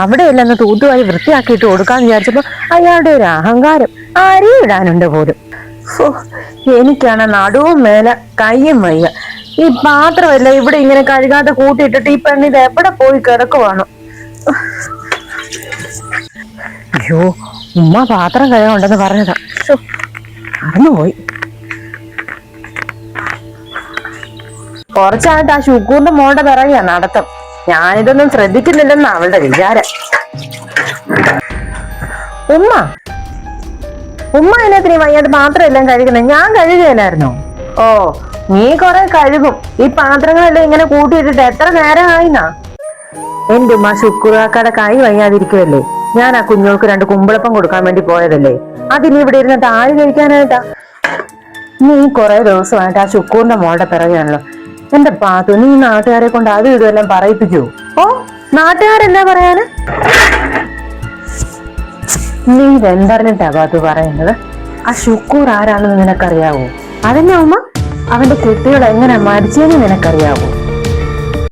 അവിടെയല്ല ഒന്ന് തൂത്തുവാരി വൃത്തിയാക്കിയിട്ട് കൊടുക്കാന്ന് വിചാരിച്ചപ്പോ അയാളുടെ ഒരു അഹങ്കാരം അരിയിടാനുണ്ട് പോലും. എനിക്കാണ് നടുവും മേല കയ്യും വയ്യ. ഈ പാത്രമല്ല ഇവിടെ ഇങ്ങനെ കഴുകാതെ കൂട്ടിയിട്ടിട്ട് ഈ പെണ്ണിത് എവിടെ പോയി കിടക്കുവാണോ? അയ്യോ, ഉമ്മ പാത്രം കഴുകാനുണ്ടെന്ന് പറഞ്ഞതാ, മറന്നുപോയി. കുറച്ചായിട്ട് ആ ശുക്കൂറിന്റെ മോളുടെ പിറകെയാ നടത്തം. ഞാനിതൊന്നും ശ്രദ്ധിക്കുന്നില്ലെന്നാ അവളുടെ വിചാരം. ഉമ്മ ഉമ്മ അതിനകത്ത് നീ വയ്യാതെ പാത്രം എല്ലാം കഴുകുന്നത്? ഞാൻ കഴുകുകയില്ലായിരുന്നോ? ഓ, നീ കൊറേ കഴുകും. ഈ പാത്രങ്ങളെല്ലാം ഇങ്ങനെ കൂട്ടിയിട്ടിട്ട് എത്ര നേരമായിന്നാ? എന്റെ ഉമ്മ ശുക്രാക്കയുടെ കൈ വയ്യാതിരിക്കുവല്ലേ, ഞാൻ ആ കുഞ്ഞോൾക്ക് 2 കുമ്പിളപ്പം കൊടുക്കാൻ വേണ്ടി പോയതല്ലേ. അതിനി ഇവിടെ ഇരുന്നിട്ട് ആര് കഴിക്കാനായിട്ടാ? നീ കുറെ ദിവസമായിട്ട് ആ ശുക്കൂറിന്റെ മോളുടെ പിറകെയാണല്ലോ. എന്റെ പാത്തു, നീ നാട്ടുകാരെ കൊണ്ട് അതും ഇതുമെല്ലാം പറയിപ്പിക്കൂ. ഓ, നാട്ടുകാരെന്താ പറയാന്? നീ ഇതെന്തറിഞ്ഞിട്ടാ പാത്തു പറയുന്നത്? ആ ശുക്കൂർ ആരാണെന്ന് നിനക്കറിയാവോ? അതിന്റെ ഉമ്മ അവന്റെ കുട്ടികൾ എങ്ങനെ മരിച്ചെന്ന് നിനക്കറിയാവോ?